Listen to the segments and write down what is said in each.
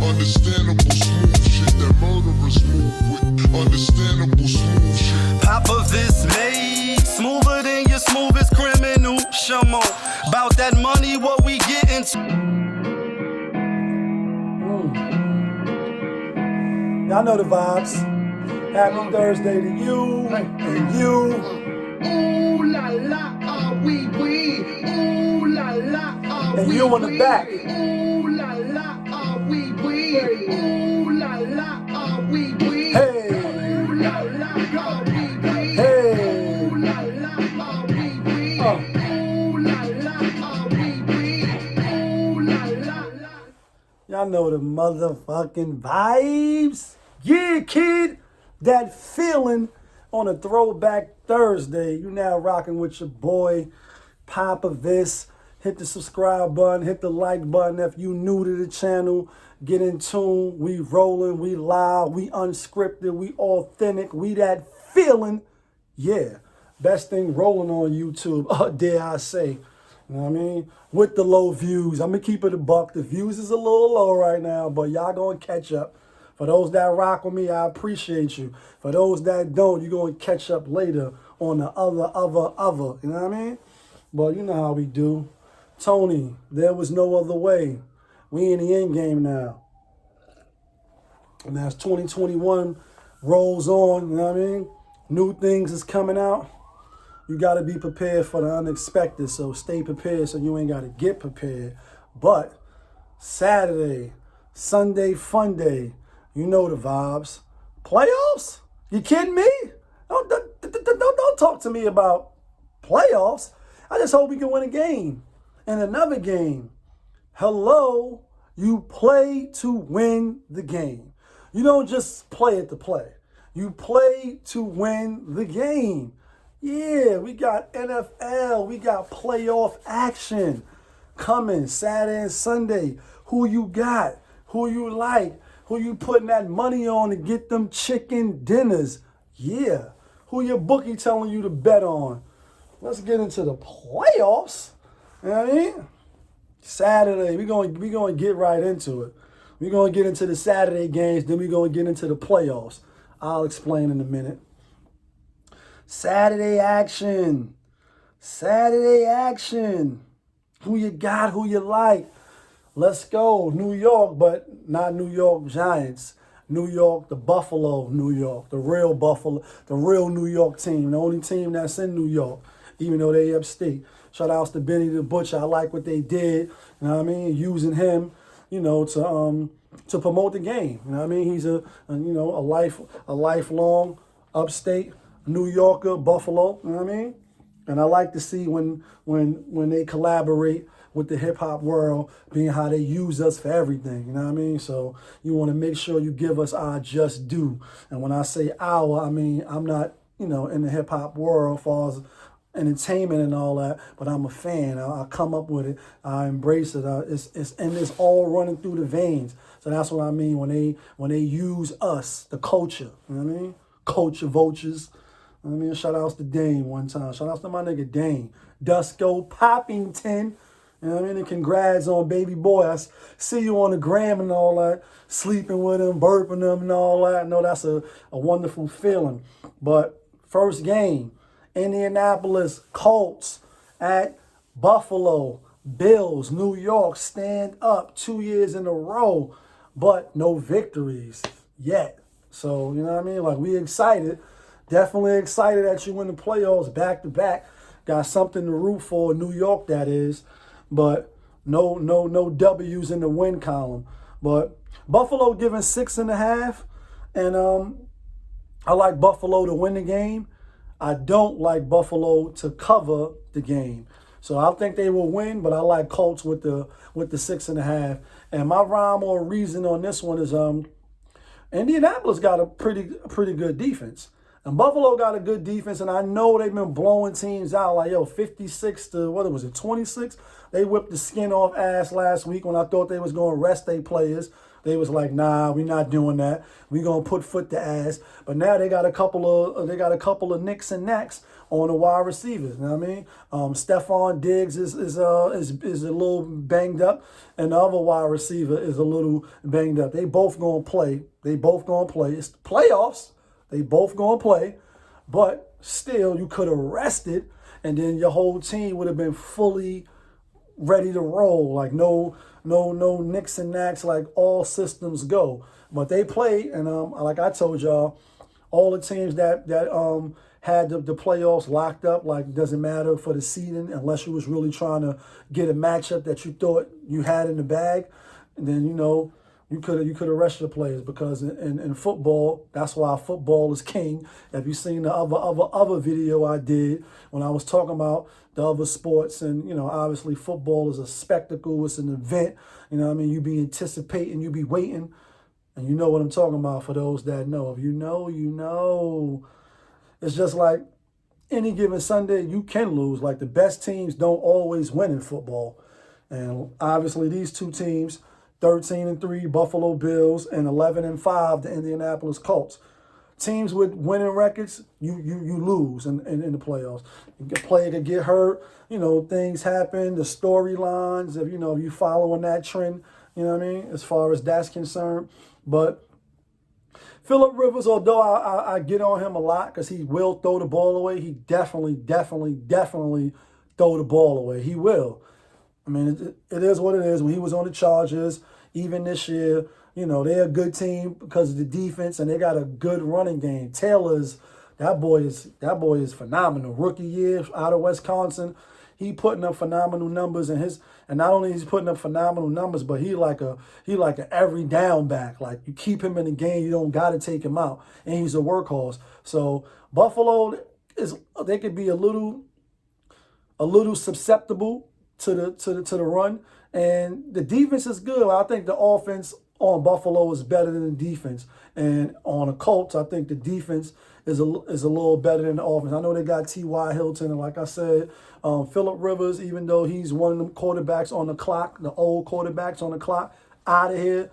Understandable smooth shit that murderers move with. Understandable smooth shit. POPAVIST made smoother than your smoothest criminal. Shamo, about that money, what we get into. Y'all know the vibes. Happy Thursday to you and you. Ooh la la, ah wee wee. Ooh la la, ah And wee you on the wee. back. Ooh la la, ah wee wee. Ooh la la, ah wee wee. Hey. Ooh la la, ah wee wee. Hey. Ooh la la, ah wee wee. Ooh la la, ah wee wee. Ooh la la. Y'all know the motherfucking vibes. Yeah, kid. That feeling on a throwback Thursday. You now rocking with your boy, POPAVIST. Hit the subscribe button, hit the like button if you new to the channel. Get in tune. We rolling, we live, we unscripted, we authentic, we that feeling. Yeah, best thing rolling on YouTube, dare I say. You know what I mean? With the low views. I'm going to keep it a buck. The views is a little low right now, but y'all going to catch up. For those that rock with me, I appreciate you. For those that don't, you're going to catch up later on the other. You know what I mean? But you know how we do. Tony, there was no other way. We in the end game now. And as 2021 rolls on, you know what I mean? New things is coming out. You got to be prepared for the unexpected. So stay prepared so you ain't got to get prepared. But Saturday, Sunday, fun day. You know the vibes. Playoffs? You kidding me? Don't talk to me about playoffs. I just hope we can win a game. And another game. Hello, you play to win the game. You don't just play it to play. You play to win the game. Yeah, we got NFL. We got playoff action coming Saturday and Sunday. Who you got? Who you like? Who you putting that money on to get them chicken dinners? Yeah. Who your bookie telling you to bet on? Let's get into the playoffs. You know what I mean? Saturday, we're going to get right into it. We're going to get into the Saturday games, then we're going to get into the playoffs. I'll explain in a minute. Saturday action. Saturday action. Who you got, who you like. Let's go. New York, but not New York Giants. New York, the Buffalo, New York. The real Buffalo, the real New York team. The only team that's in New York, even though they upstate. Shout outs to Benny the Butcher. I like what they did. You know what I mean? Using him, you know, to promote the game. You know what I mean? He's a lifelong upstate New Yorker, Buffalo. You know what I mean? And I like to see when they collaborate with the hip hop world, being how they use us for everything. You know what I mean? So you want to make sure you give us our just due. And when I say our, I mean I'm not, you know, in the hip hop world as far as entertainment and all that, but I'm a fan. I come up with it. I embrace it. It's all running through the veins. So that's what I mean when they use us, the culture. You know what I mean? Culture vultures. You know what I mean? Shout outs to Dane one time. Shout outs to my nigga Dane. Dusko Poppington. You know what I mean? And congrats on baby boy. I see you on the gram and all that, sleeping with him, burping him and all that. I know that's a wonderful feeling. But first game, Indianapolis Colts at Buffalo Bills, New York, stand up 2 years in a row, but no victories yet. So, you know what I mean? Like, we excited. Definitely excited that you win the playoffs back to back. Got something to root for, New York, that is. But no W's in the win column. But Buffalo giving 6.5, and I like Buffalo to win the game. I don't like Buffalo to cover the game. So I think they will win, but I like Colts with the 6.5. And my rhyme or reason on this one is Indianapolis got a pretty good defense. And Buffalo got a good defense, and I know they've been blowing teams out like, 56 to, 26? They whipped the skin off ass last week when I thought they was going to rest their players. They was like, nah, we not doing that. We gonna put foot to ass. But now they got a couple of nicks and knacks on the wide receivers. You know what I mean? Stephon Diggs is a little banged up, and the other wide receiver is a little banged up. They both gonna play. It's the playoffs. They both gonna play, but still, you could have rested, and then your whole team would have been fully ready to roll. Like no nicks and knacks. Like all systems go. But they play, and like I told y'all, all the teams that had the playoffs locked up, like doesn't matter for the seeding unless you was really trying to get a matchup that you thought you had in the bag, and then you could have rested the players, because in football, that's why football is king. Have you seen the other video I did when I was talking about the other sports? And obviously football is a spectacle, it's an event. You be anticipating, you be waiting, and you know what I'm talking about. For those that know, if you know. It's just like any given Sunday, you can lose. Like the best teams don't always win in football. And obviously these two teams, 13-3 Buffalo Bills and 11-5 the Indianapolis Colts. Teams with winning records, you lose in the playoffs. A player could get hurt, things happen, the storylines, if you following that trend, as far as that's concerned. But Phillip Rivers, although I get on him a lot because he will throw the ball away, he definitely throw the ball away. He will. I mean, it is what it is. When he was on the Chargers, even this year, they're a good team because of the defense, and they got a good running game. That boy is phenomenal. Rookie year out of Wisconsin, he putting up phenomenal numbers, and not only he's putting up phenomenal numbers, but he like a every down back. Like you keep him in the game, you don't got to take him out, and he's a workhorse. So Buffalo they could be a little susceptible to the run, and the defense is good. I think the offense on Buffalo is better than the defense, and on the Colts, I think the defense is a little better than the offense. I know they got T.Y. Hilton, and like I said, Phillip Rivers, even though he's one of them quarterbacks on the clock, the old quarterbacks on the clock, out of here,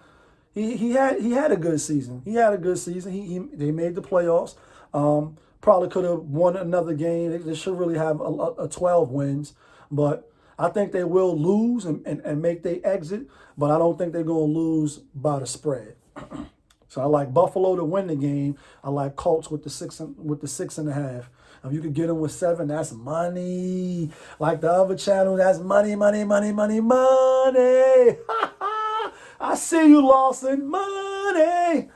he had a good season. They made the playoffs. Probably could have won another game. They should really have a 12 wins, but I think they will lose and make their exit, but I don't think they're going to lose by the spread. So I like Buffalo to win the game. I like Colts with the 6.5. If you could get them with 7, that's money. Like the other channel, that's money. I see you, Lawson. Money.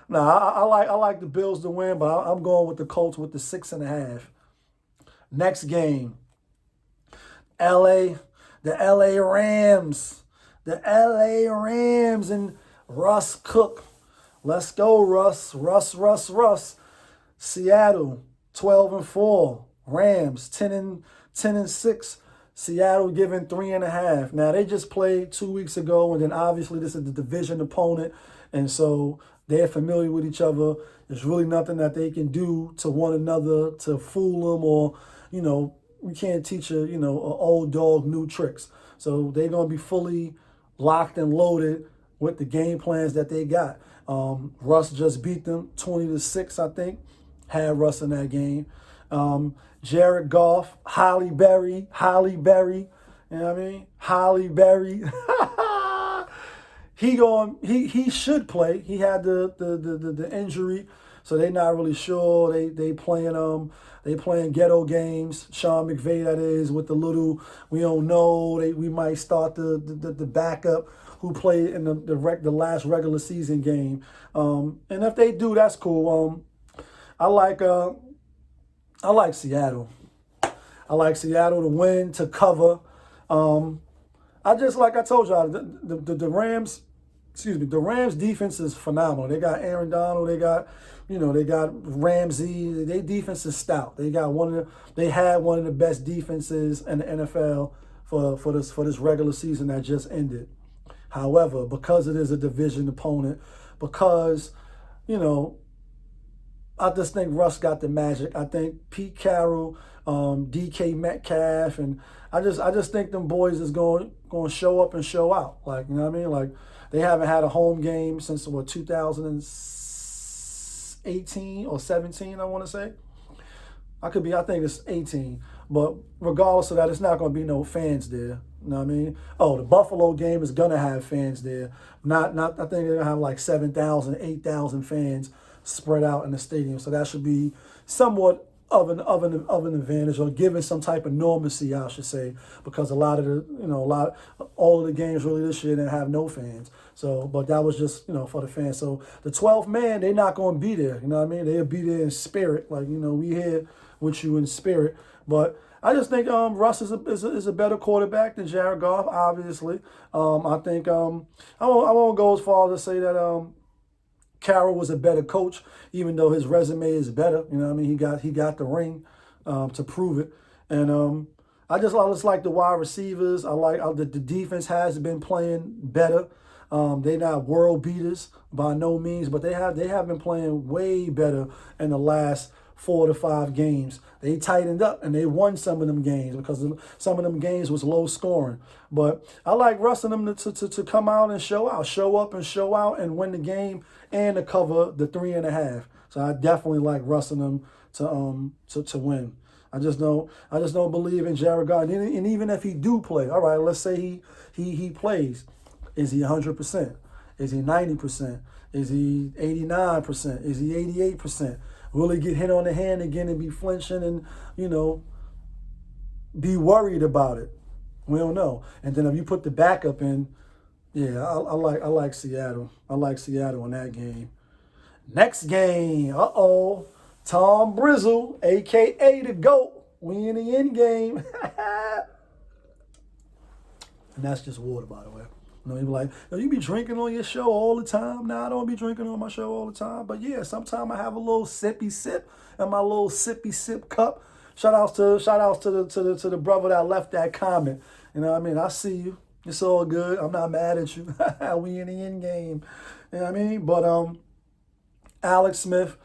I like the Bills to win, but I'm going with the Colts with the 6.5. Next game. the LA Rams. The LA Rams and Russ Cook. Let's go, Russ. Russ. Seattle, 12-4. Rams, 10-6. Seattle giving 3.5. Now, they just played 2 weeks ago, and then obviously this is the division opponent, and so they're familiar with each other. There's really nothing that they can do to one another to fool them, or, we can't teach an old dog new tricks. So they're going to be fully locked and loaded with the game plans that they got. Russ just beat them 20-6, I think. Had Russ in that game. Jared Goff, Holly Berry. You know what I mean? Holly Berry. He should play. He had the injury, so they're not really sure. They playing ghetto games. Sean McVay, that is, with the little, we don't know. We might start the backup who played in the last regular season game. And if they do, that's cool. I like Seattle. I like Seattle to win, to cover. Like I told y'all, the Rams, the Rams defense is phenomenal. They got Aaron Donald, they got Ramsey. Their defense is stout. They had one of the best defenses in the NFL for this regular season that just ended. However, because it is a division opponent, because, I just think Russ got the magic. I think Pete Carroll, DK Metcalf, and I just think them boys is going to show up and show out. Like, you know what I mean? Like, They haven't had a home game since, what, 2018 or 17, I want to say. I think it's 18. But regardless of that, it's not going to be no fans there. You know what I mean? Oh, the Buffalo game is going to have fans there. I think they're going to have like 7,000, 8,000 fans spread out in the stadium. So that should be somewhat of an advantage, or given some type of normalcy, I should say, because all of the games really this year didn't have no fans. So, but that was just, for the fans. So the 12th man, they're not going to be there. You know what I mean? They'll be there in spirit. Like, we here with you in spirit. But I just think Russ is a better quarterback than Jared Goff, obviously. I think I won't go as far as to say that Carroll was a better coach, even though his resume is better. You know what I mean? He got the ring to prove it. And I just like the wide receivers. I like the defense has been playing better. They're not world beaters by no means, but they have been playing way better in the last 4 to 5 games. They tightened up and they won some of them games because some of them games was low scoring. But I like Russ and them to come out and show up and show out and win the game and to cover the 3.5. So I definitely like Russ and them to win. I just don't believe in Jared Goff. And even if he do play, all right, let's say he plays, is he 100%? Is he 90%? Is he 89%? Is he 88%? Will he get hit on the hand again and be flinching and, be worried about it? We don't know. And then if you put the backup in, yeah, I like Seattle. I like Seattle in that game. Next game, Tom Brizzle, a.k.a. the GOAT. We in the end game. And that's just water, by the way. You be like, you be drinking on your show all the time. Nah, I don't be drinking on my show all the time. But yeah, sometimes I have a little sippy sip in my little sippy sip cup. Shout outs to the brother that left that comment. You know what I mean? I see you. It's all good. I'm not mad at you. We in the end game. You know what I mean? But Alex Smith,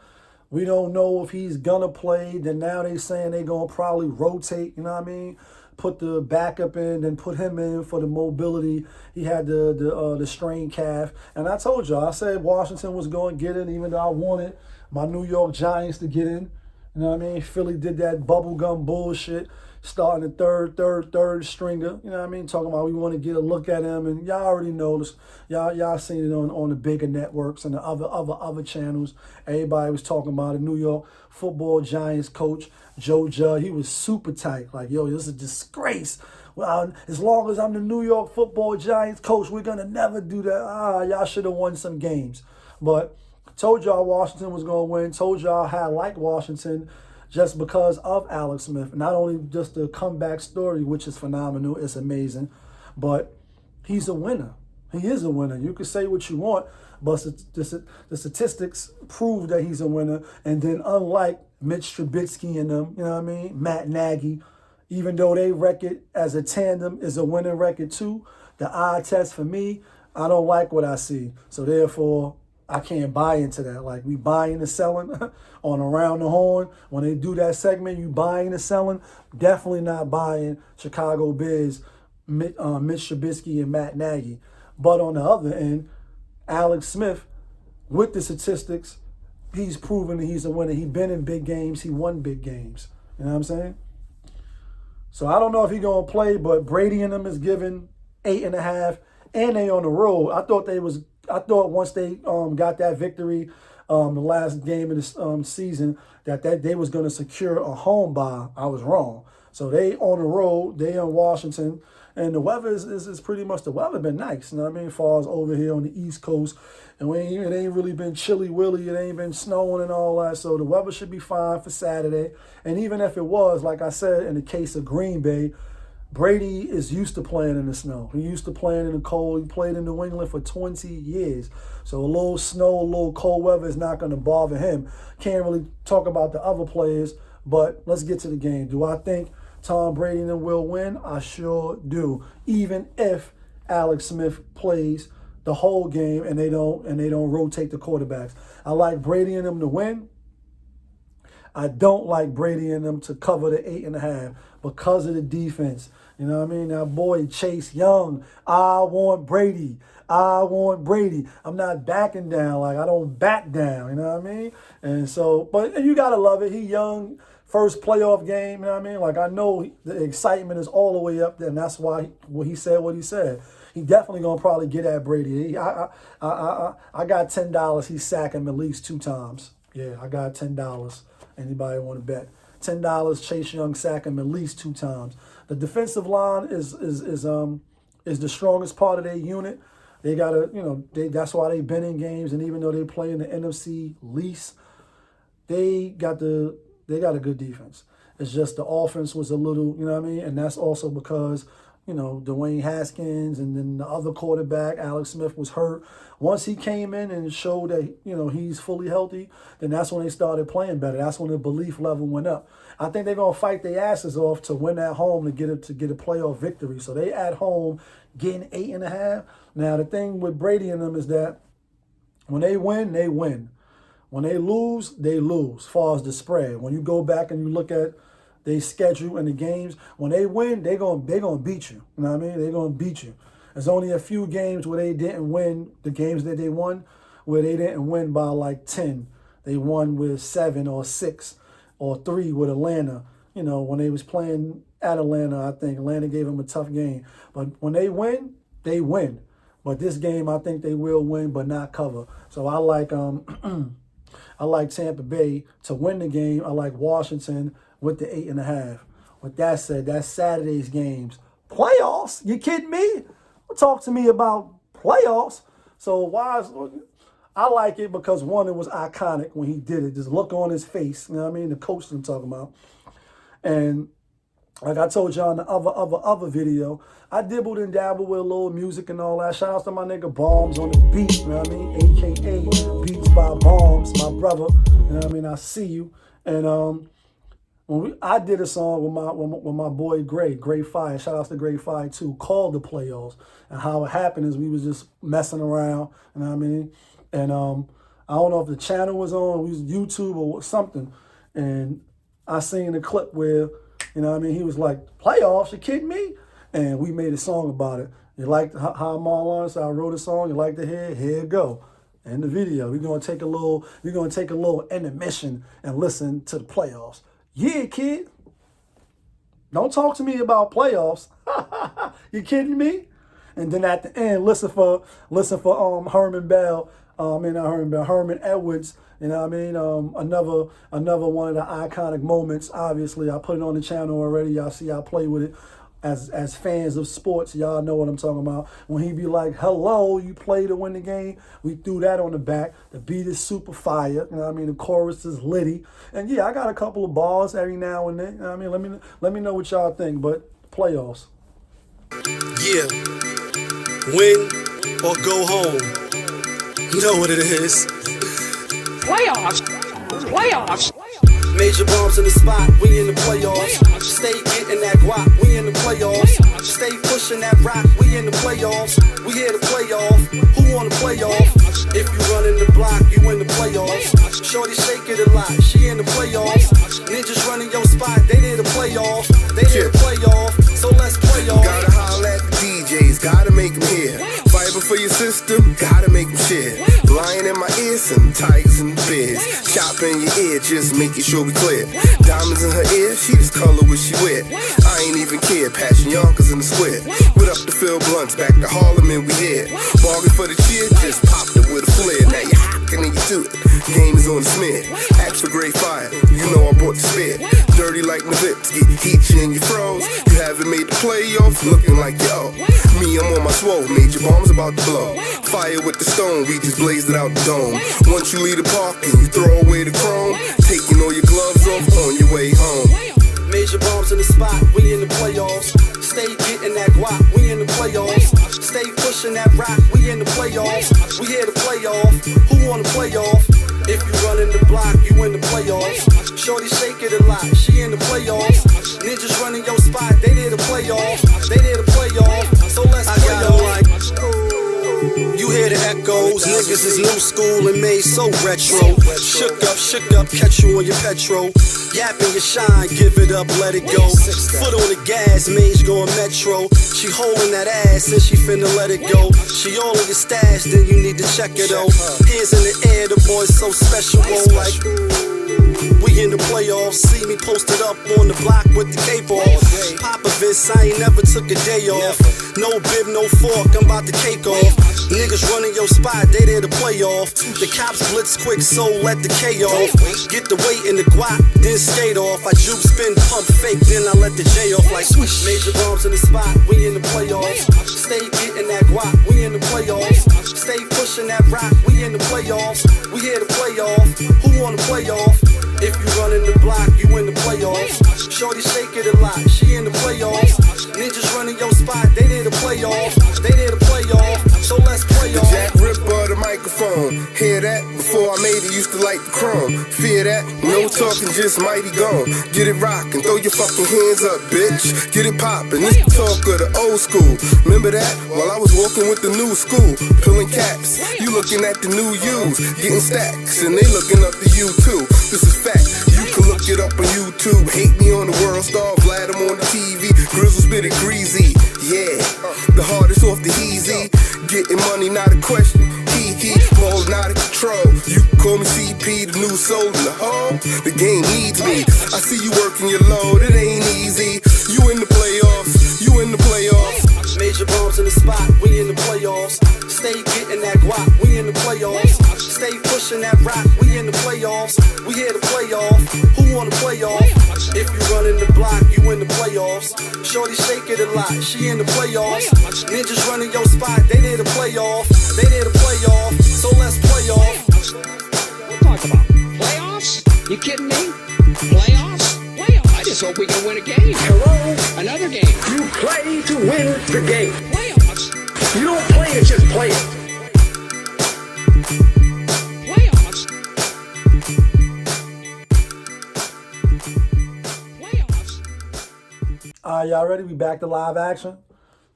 we don't know if he's gonna play. Then now they saying they gonna probably rotate. You know what I mean? Put the backup in, then put him in for the mobility. He had the strained calf. And I told y'all, I said Washington was going to get in, even though I wanted my New York Giants to get in. You know what I mean? Philly did that bubblegum bullshit, starting the third stringer. You know what I mean? Talking about we want to get a look at him. And y'all already know this. Y'all seen it on the bigger networks and the other channels. Everybody was talking about it. New York Football Giants coach Joe Judge, he was super tight. Like, yo, this is a disgrace. Well, as long as I'm the New York Football Giants coach, we're going to never do that. Y'all should have won some games. But told y'all Washington was going to win. Told y'all how I like Washington just because of Alex Smith. Not only just the comeback story, which is phenomenal. It's amazing. But he's a winner. He is a winner. You can say what you want, but the statistics prove that he's a winner. And then unlike Mitch Trubisky and them, you know what I mean? Matt Nagy, even though they record as a tandem is a winning record too, the eye test for me, I don't like what I see. So therefore, I can't buy into that. Like, we buying and selling on Around the Horn. When they do that segment, you buying and selling. Definitely not buying Chicago Bears, Mitch Trubisky and Matt Nagy. But on the other end, Alex Smith, with the statistics, he's proven that he's a winner. He's been in big games. He won big games. You know what I'm saying? So I don't know if he's going to play, but Brady and them is given 8.5, and they on the road. I thought once they got that victory, the last game of the season, that they was going to secure a home bye. I was wrong. So they on the road. They in Washington. And the weather is pretty much, the weather been nice, you know what I mean, as far as over here on the East Coast. And it ain't really been chilly-willy, it ain't been snowing and all that, so the weather should be fine for Saturday. And even if it was, like I said, in the case of Green Bay, Brady is used to playing in the snow. He used to playing in the cold. He played in New England for 20 years. So a little snow, a little cold weather is not going to bother him. Can't really talk about the other players, but let's get to the game. Do I think Tom Brady and them will win? I sure do. Even if Alex Smith plays the whole game and they don't rotate the quarterbacks. I like Brady and them to win. I don't like Brady and them to cover the 8.5 because of the defense. You know what I mean? Now, boy, Chase Young, I want Brady. I want Brady. I'm not backing down. Like, I don't back down, you know what I mean? And so, and you got to love it. He young, first playoff game, you know what I mean? Like, I know the excitement is all the way up there, and that's why he said what he said. He definitely going to probably get at Brady. I got $10. He sack him at least 2 times. Yeah, I got $10. Anybody want to bet? $10, Chase Young sack him at least 2 times. The defensive line is the strongest part of their unit. They gotta, that's why they've been in games, and even though they play in the NFC least, they got a good defense. It's just the offense was a little, you know what I mean? And that's also because, Dwayne Haskins and then the other quarterback, Alex Smith, was hurt. Once he came in and showed that, he's fully healthy, then that's when they started playing better. That's when the belief level went up. I think they're going to fight their asses off to win at home to get a playoff victory. So they at home getting 8.5. Now, the thing with Brady and them is that when they win, they win. When they lose, as far as the spread. When you go back and you look at they schedule and the games, when they win, they're gonna beat you. You know what I mean? They're gonna beat you. There's only a few games where they didn't win, the games that they won, where they didn't win by like 10. They won with 7 or 6 or 3 with Atlanta. When they was playing at Atlanta, I think Atlanta gave them a tough game. But when they win, they win. But this game, I think they will win, but not cover. So I like I like Tampa Bay to win the game. I like Washington with the 8.5. With that said, that's Saturday's games. Playoffs? You kidding me? Talk to me about playoffs. So I like it because, one, it was iconic when he did it. Just look on his face. You know what I mean? The coach that I'm talking about. And like I told y'all in the other video, I dibbled and dabbled with a little music and all that. Shout out to my nigga Bombs on the beat, you know what I mean? AKA Beats by Bombs, my brother. You know what I mean? I see you. And I did a song with my boy GRAYFIRE. Shout out to GRAYFIRE too, called The Playoffs. And how it happened is we was just messing around, you know what I mean? And I don't know if the channel was on, we was YouTube or something. And I seen the clip where, you know what I mean, he was like, playoffs, you kidding me? And we made a song about it. You like how I'm all on, so I wrote a song, you like to hear it? Here it go. And the video, we're gonna take a little intermission and listen to the playoffs. Yeah, kid. Don't talk to me about playoffs. You kidding me? And then at the end, listen for Herman Bell. Herman Edwards. You know what I mean? Another one of the iconic moments. Obviously, I put it on the channel already. Y'all see I play with it. As fans of sports, y'all know what I'm talking about. When he be like, hello, you play to win the game. We threw that on the back. The beat is super fire. You know what I mean? The chorus is litty. And yeah, I got a couple of bars every now and then. You know what I mean? Let me know what y'all think. But playoffs. Yeah. Win or go home. You know what it is. Playoffs. Major bombs in the spot, we in the playoffs. Stay getting that guap, we in the playoffs. Stay pushing that rock, we in the playoffs. We here to play off, who wanna play off? If you running the block, you in the playoffs. Shorty shake it a lot, she in the playoffs. Ninjas running your spot, they there to play off. They there to play off, so let's play off. Gotta holler at the DJs, gotta make them hear. Fiber for your system, gotta make them share. Lying in my ear, some tigers in the beds. Chop in your ear, just making sure we clear. Diamonds in her ear, she just color what she wear. I ain't even care, passion Yonkers in the square. With up to Phil Blunts, back to Harlem and we here. Bargain for the cheer, just popped it with a flare. Now you hacking and you do it, game is on the smear. Ask for GRAYFIRE, you know I brought the spare. Dirty like EVERYTHG, heat you in your froze. You haven't made the playoffs, looking like you owe. Me, I'm on my swole, major bombs about to blow. Fire with the stone, we just blazed it out the dome. Once you leave the park and you throw away the chrome, taking all your gloves off on your way home. Major bombs in the spot, we in the playoffs. Stay getting that guap, we in the playoffs. Stay pushing that rock, we in the playoffs. We here to play off, who wanna play off? If you running the block, you in the playoffs. Shorty shake it a lot, she in the playoffs. Ninjas running your spot, they there to play off. They there to play off, so let's play off. You hear the echoes, niggas is new school and made so retro. Shook up, catch you on your petrol. Yapping your shine, give it up, let it go. Foot on the gas, mage going metro. She holding that ass and she finna let it go. She all in your stash, then you need to check it out. Hands in the air, the boy's so special, like. We in the playoffs, see me posted up on the block with the cape off. POPAVIST, I ain't never took a day off. No bib, no fork, I'm about to cake off. Niggas running your spot, they there to play off. The cops blitz quick, so let the K off. Get the weight in the guap, then skate off. I juke, spin, pump, fake, then I let the J off like swish. Major bombs in the spot, we in the playoffs. Stay getting that guap, we in the playoffs. Stay pushing that rock, we in the playoffs. We here to play off, who wanna play off? If you running the block, you in the playoffs. Shorty shake it a lot, she in the playoffs. Ninjas running your spot, they there to play off. They there to play off, so let's play off. Jack Ripper, the microphone. Hear that? Before I made it, used to like the chrome. Fear that? No talking, just mighty gone. Get it rockin', throw your fucking hands up, bitch. Get it poppin', this the talk of the old school. Remember that? While I was walking with the new school, pulling caps. You looking at the new U's, getting stacks, and they looking up to you too. This is fact. You can look it up on YouTube. Hate me on the World Star, Vlad, I'm on the TV. Grizzle spit it greasy, yeah. The hardest off the easy. Getting money, not a question. Hee, ball not in control. You can call me CP, the new soul in the hole. The game needs me. I see you working your load, it ain't easy. You in the playoffs, you in the playoffs. Major bombs in the spot, we in the playoffs. Stay getting that guap, we in the playoffs. Stay pushing that rock, we in the playoffs. We here to play off, who wanna play off? If you running the block, you in the playoffs. Shorty shake it a lot, she in the playoffs. Ninjas running your spot, they there to play off. They there to play off, so let's play off. What talk about? Playoffs? You kidding me? Playoffs? I just hope we can win a game. Hello? Another game. You play to win the game. Playoffs? You don't play it, just play it. Playoffs? Playoffs? All right, y'all ready? We back to live action.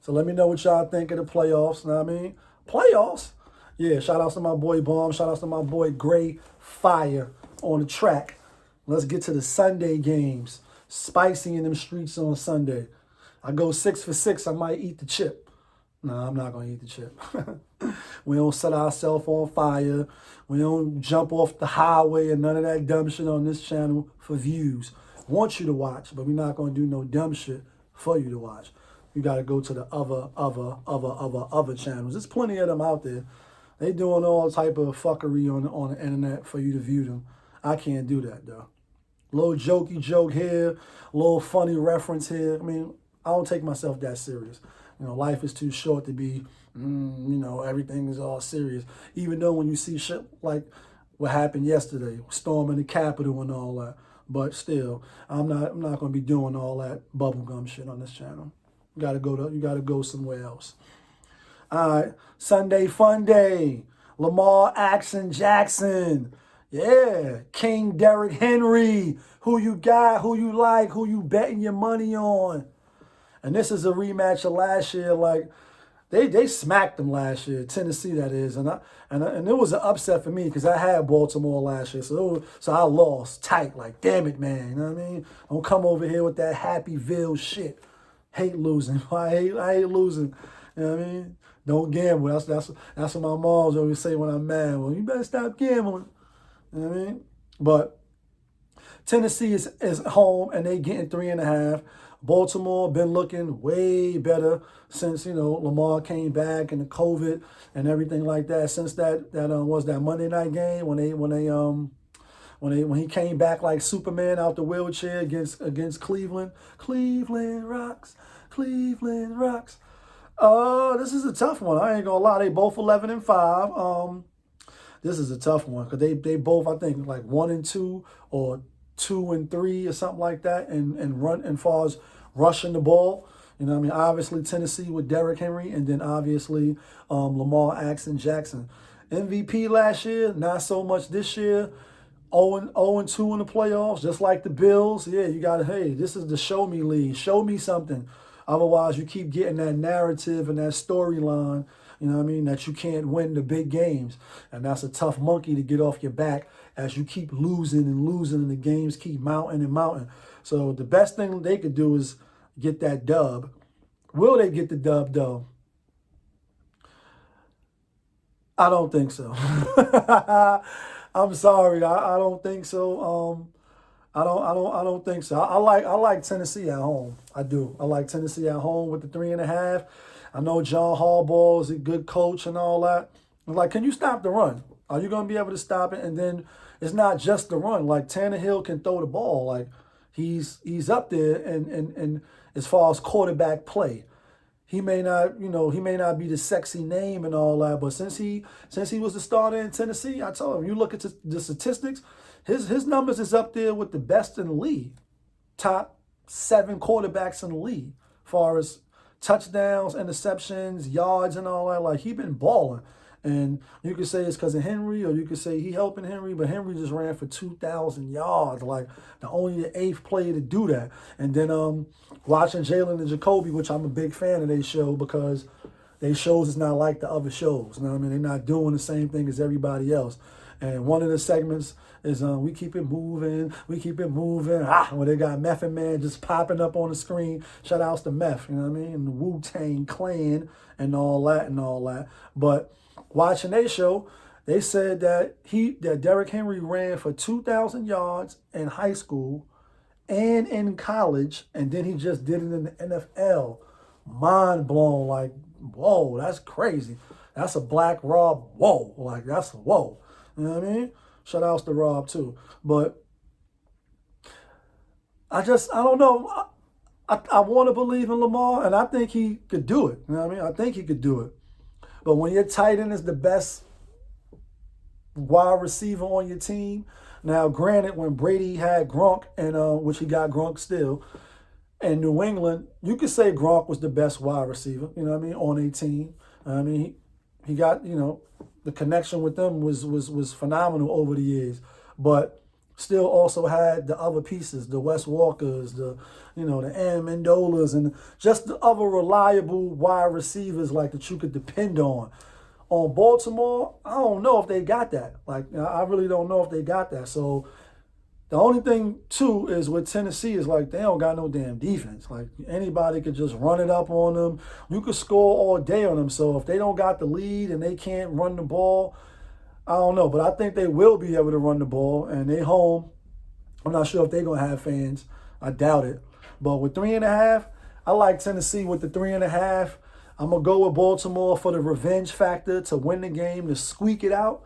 So let me know what y'all think of the playoffs. Know what I mean? Playoffs? Yeah, shout outs to my boy Bomb. Shout outs to my boy GRAYFIRE on the track. Let's get to the Sunday games. Spicy in them streets on Sunday. I go 6 for 6. I might eat the chip. No, I'm not going to eat the chip. We don't set ourselves on fire. We don't jump off the highway and none of that dumb shit on this channel for views. Want you to watch, but we're not going to do no dumb shit for you to watch. You got to go to the other channels. There's plenty of them out there. They doing all type of fuckery on the internet for you to view them. I can't do that, though. Little jokey joke here, little funny reference here. I mean, I don't take myself that serious. You know, life is too short to be, you know, everything is all serious. Even though when you see shit like what happened yesterday, storming the Capitol and all that. But still, I'm not going to be doing all that bubblegum shit on this channel. You gotta go somewhere else. All right, Sunday Fun Day. Lamar Jackson. Yeah, King Derrick Henry. Who you got, who you like, who you betting your money on. And this is a rematch of last year. Like, they smacked them last year, Tennessee that is. And it was an upset for me because I had Baltimore last year. So I lost tight. Like, damn it, man. You know what I mean? Don't come over here with that Happyville shit. Hate losing. I hate losing. You know what I mean? Don't gamble. That's what my moms always say when I'm mad. Well, you better stop gambling. You know what I mean? But Tennessee is home and they getting 3.5. Baltimore been looking way better since, you know, Lamar came back and the COVID and everything like that. Since that was that Monday night game when he came back like Superman out the wheelchair against Cleveland. Cleveland rocks. Cleveland rocks. This is a tough one. I ain't gonna lie. They both 11-5. This is a tough one because they both, I think, like 1-2 or 2-3 or something like that, and run as far as rushing the ball. You know what I mean? Obviously Tennessee with Derrick Henry, and then obviously Lamar Jackson. MVP last year, not so much this year. 0-2 in the playoffs, just like the Bills. Yeah, you got to, hey, this is the show me league. Show me something. Otherwise, you keep getting that narrative and that storyline You know what I mean? That you can't win the big games. And that's a tough monkey to get off your back as you keep losing and losing and the games keep mounting and mounting. So the best thing they could do is get that dub. Will they get the dub though? I don't think so. I'm sorry. I don't think so. I don't think so. I like Tennessee at home. I do. I like Tennessee at home with the 3.5. I know John Harbaugh is a good coach and all that. I'm like, can you stop the run? Are you going to be able to stop it? And then it's not just the run. Like Tannehill can throw the ball. Like he's up there and as far as quarterback play. He may not, he may not be the sexy name and all that, but since he was the starter in Tennessee, I told him, you look at the statistics, his numbers is up there with the best in the league. Top 7 quarterbacks in the league. As far as touchdowns, interceptions, yards and all that. Like, he been balling. And you could say it's because of Henry, or you could say he helping Henry, but Henry just ran for 2,000 yards. Like, only the 8th player to do that. And then watching Jalen and Jacoby, which I'm a big fan of their show because they shows is not like the other shows. You know what I mean? They're not doing the same thing as everybody else. And one of the segments is we keep it moving, we keep it moving. When they got Method Man just popping up on the screen. Shout outs to Meth, you know what I mean? And the Wu-Tang Clan and all that. But watching their show, they said that Derrick Henry ran for 2,000 yards in high school and in college, and then he just did it in the NFL. Mind blown, like, whoa, that's crazy. That's a black Rob, whoa, like, that's a whoa. You know what I mean? Shout outs to Rob, too. But I don't know. I want to believe in Lamar, and I think he could do it. You know what I mean? I think he could do it. But when your tight end is the best wide receiver on your team, now granted, when Brady had Gronk, and which he got Gronk still, in New England, you could say Gronk was the best wide receiver, you know what I mean, on a team. I mean, he got, the connection with them was phenomenal over the years, but still also had the other pieces, the Wes Walkers, the Amendolas, and just the other reliable wide receivers like that you could depend on. On Baltimore, I don't know if they got that. Like, I really don't know if they got that. So the only thing, too, is with Tennessee is like they don't got no damn defense. Like, anybody could just run it up on them. You could score all day on them. So if they don't got the lead and they can't run the ball, I don't know. But I think they will be able to run the ball. And they home. I'm not sure if they're going to have fans. I doubt it. But with 3.5, I like Tennessee with the 3.5. I'm going to go with Baltimore for the revenge factor to win the game, to squeak it out.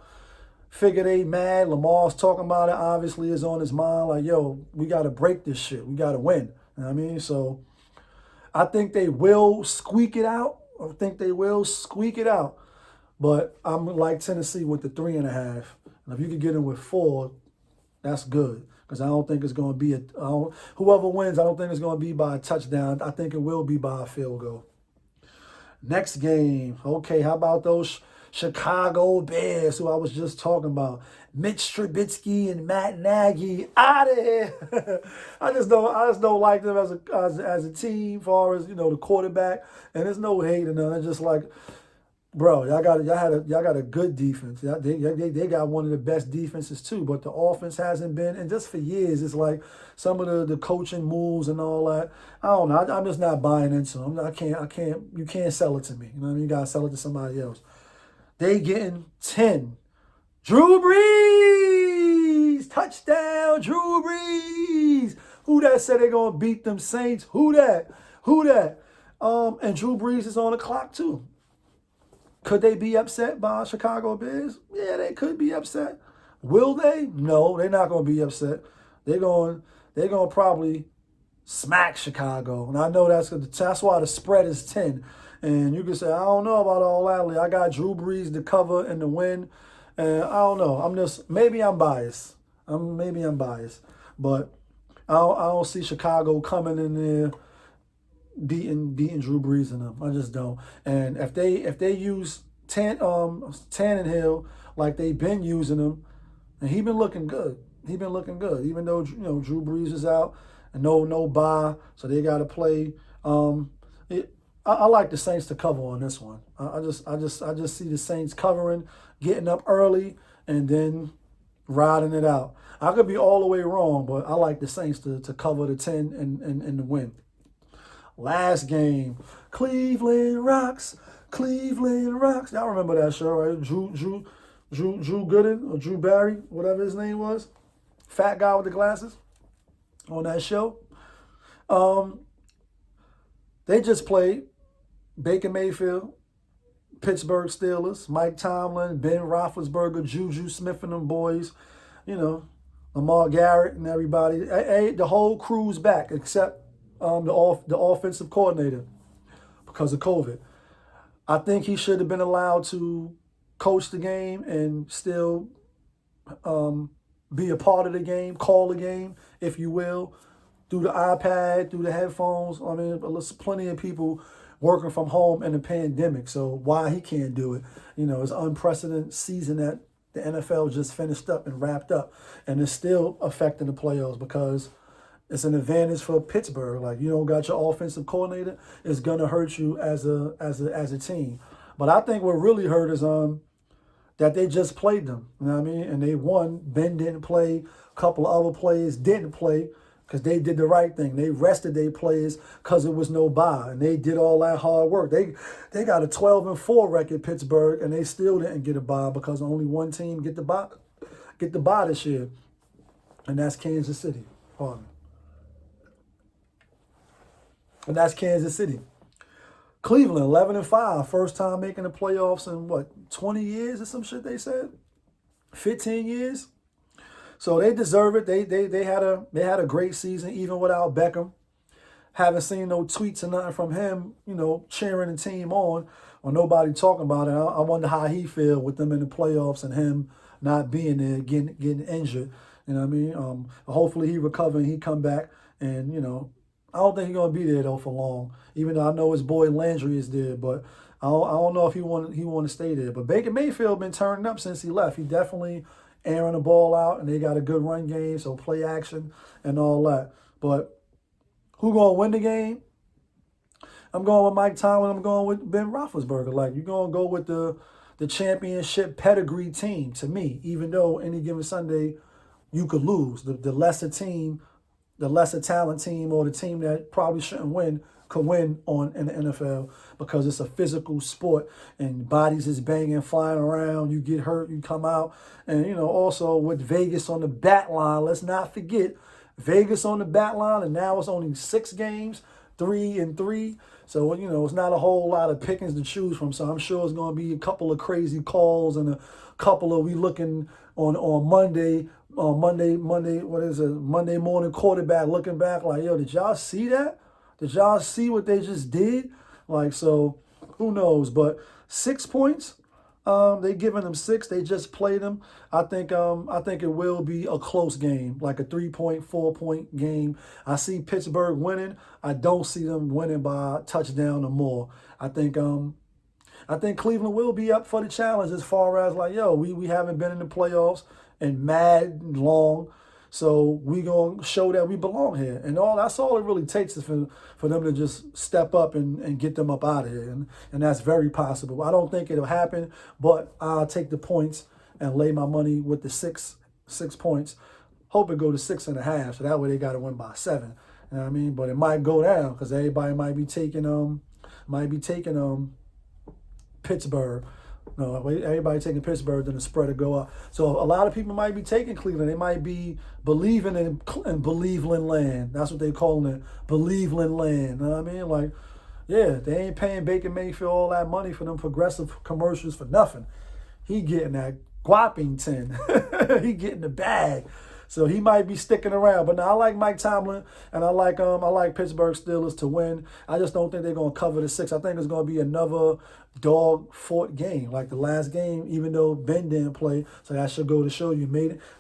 Figure they mad. Lamar's talking about it. Obviously, is on his mind. Like, yo, we got to break this shit. We got to win. You know what I mean? So I think they will squeak it out. But I'm like Tennessee with the 3.5. And if you could get in with 4, that's good. Because I don't think it's going to be whoever wins, I don't think it's going to be by a touchdown. I think it will be by a field goal. Next game. Okay, how about those Chicago Bears who I was just talking about? Mitch Trubisky and Matt Nagy out of here. I just don't like them as a team, as far as the quarterback. And there's no hate in them. It's just like, bro, y'all got a good defense. They got one of the best defenses too, but the offense hasn't been. And just for years, it's like some of the coaching moves and all that. I don't know. I'm just not buying into them. I can't. You can't sell it to me. You know what I mean? You gotta sell it to somebody else. They getting 10. Drew Brees, touchdown, Drew Brees. Who that said they gonna beat them Saints? Who that? And Drew Brees is on the clock too. Could they be upset by Chicago Bears? Yeah, they could be upset. Will they? No, they're not going to be upset. They're going to probably smack Chicago. And I know that's why the spread is 10. And you can say, I don't know about all that. I got Drew Brees to cover and to win. And I don't know. Maybe I'm biased. But I don't see Chicago coming in there beating Drew Brees in them. I just don't. And if they use Tannehill like they've been using him, and he been looking good. Even though Drew Brees is out and no bye, so they got to play. I like the Saints to cover on this one. I just see the Saints covering, getting up early, and then riding it out. I could be all the way wrong, but I like the Saints to cover the 10 and the win. Last game, Cleveland rocks. Cleveland rocks. Y'all remember that show, right? Drew Gooden or Drew Barry, whatever his name was, fat guy with the glasses on that show. They just played Baker Mayfield, Pittsburgh Steelers, Mike Tomlin, Ben Roethlisberger, Juju Smith and them boys, you know, Lamar Garrett and everybody. The whole crew's back except the offensive coordinator because of COVID. I think he should have been allowed to coach the game and still be a part of the game, call the game, if you will, through the iPad, through the headphones. I mean, there's plenty of people working from home in the pandemic, so why he can't do it? You know, it's an unprecedented season that the NFL just finished up and wrapped up, and it's still affecting the playoffs because it's an advantage for Pittsburgh. Like, you don't got your offensive coordinator, it's gonna hurt you as a team. But I think what really hurt is that they just played them. You know what I mean? And they won. Ben didn't play. A couple of other players didn't play because they did the right thing. They rested their players because there was no bye, and they did all that hard work. They got a 12-4 record, Pittsburgh, and they still didn't get a bye because only one team get the bye this year, and that's Kansas City. Pardon me. And that's Kansas City. Cleveland, 11-5, first time making the playoffs in what, 20 years or some shit they said, 15 years. So they deserve it. They had a great season even without Beckham. Haven't seen no tweets or nothing from him, you know, cheering the team on, or nobody talking about it. I wonder how he feel with them in the playoffs and him not being there, getting injured. You know what I mean? Hopefully he recover and he come back. And you know, I don't think he's gonna be there though for long. Even though I know his boy Landry is there, but I don't know if he want to stay there. But Baker Mayfield been turning up since he left. He definitely airing the ball out, and they got a good run game, so play action and all that. But who gonna win the game? I'm going with Mike Tomlin. I'm going with Ben Roethlisberger. Like, you're gonna go with the championship pedigree team to me, even though any given Sunday you could lose. The lesser team, the lesser talent team, or the team that probably shouldn't win could win in the NFL because it's a physical sport and bodies is banging, flying around. You get hurt, you come out. And, you know, also with Vegas on the bat line, let's not forget Vegas on the bat line, and now it's only 6 games, 3-3. So, you know, it's not a whole lot of pickings to choose from. So I'm sure it's going to be a couple of crazy calls and a couple of, we looking on Monday, what is it? Monday morning quarterback looking back like, yo, did y'all see that? Did y'all see what they just did? Like, so who knows? But 6 points, they giving them 6. They just played them. I think it will be a close game, like a 3-point, 4-point game. I see Pittsburgh winning. I don't see them winning by a touchdown or more. I think Cleveland will be up for the challenge as far as like, yo, we haven't been in the playoffs and mad long. So we gonna show that we belong here, and that's all it really takes is for them to just step up and get them up out of here, and that's very possible. I don't think it'll happen, but I'll take the points and lay my money with the six points. Hope it go to 6.5, so that way they got to win by 7. You know what I mean? But it might go down because everybody might be taking Pittsburgh. No, everybody taking Pittsburgh, then the spread will go up. So a lot of people might be taking Cleveland. They might be believing in Believeland land. That's what they calling it, Believeland land. You know what I mean? Like, yeah, they ain't paying Baker Mayfield all that money for them progressive commercials for nothing. He getting that Guapington. He getting the bag. So he might be sticking around. But now I like Mike Tomlin, and I like Pittsburgh Steelers to win. I just don't think they're going to cover the 6. I think it's going to be another dog-fought game like the last game, even though Ben didn't play. So that should go to show you.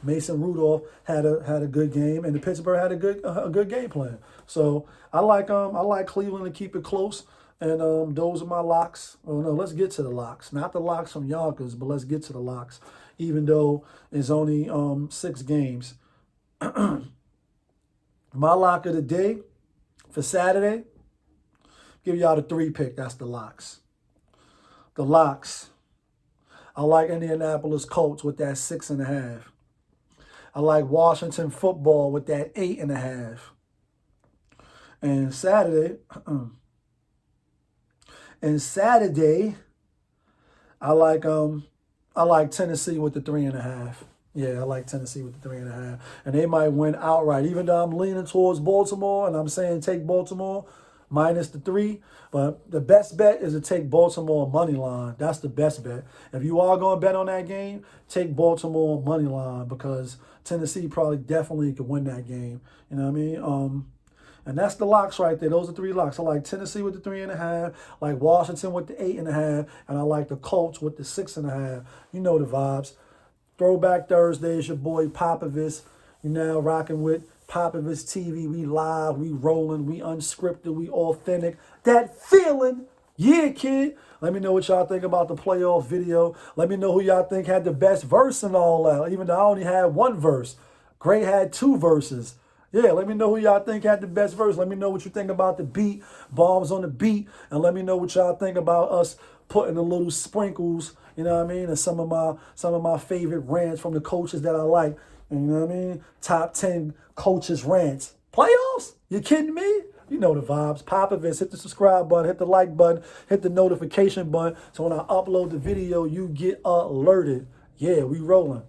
Mason Rudolph had a good game, and the Pittsburgh had a good game plan. So I like Cleveland to keep it close. And those are my locks. Oh no, let's get to the locks. Not the locks from Yonkers, but let's get to the locks. Even though it's only 6 games. My lock of the day for Saturday, Give y'all the 3 pick. That's the locks. The locks. I like Indianapolis Colts with that 6.5. I like Washington football with that 8.5. And Saturday, I like Tennessee with the 3.5. Yeah, I like Tennessee with the 3.5. And they might win outright. Even though I'm leaning towards Baltimore and I'm saying take Baltimore minus the 3. But the best bet is to take Baltimore money line. That's the best bet. If you are going to bet on that game, take Baltimore money line because Tennessee probably definitely could win that game. You know what I mean? And that's the locks right there. Those are 3 locks. I like Tennessee with the 3.5, I like Washington with the 8.5, and I like the Colts with the 6.5. You know the vibes. Throwback Thursday is your boy Popovist. You now rocking with Popovist TV. We live, we rolling, we unscripted, we authentic. That feeling, yeah, kid. Let me know what y'all think about the playoff video. Let me know who y'all think had the best verse and all that. Even though I only had 1 verse. Gray had 2 verses. Yeah, let me know who y'all think had the best verse. Let me know what you think about the beat, bombs on the beat, and let me know what y'all think about us putting a little sprinkles, you know what I mean, and some of my favorite rants from the coaches that I like. You know what I mean? Top 10 coaches rants. Playoffs? You kidding me? You know the vibes. Popovist, hit the subscribe button, hit the like button, hit the notification button, so when I upload the video, you get alerted. Yeah, we rolling.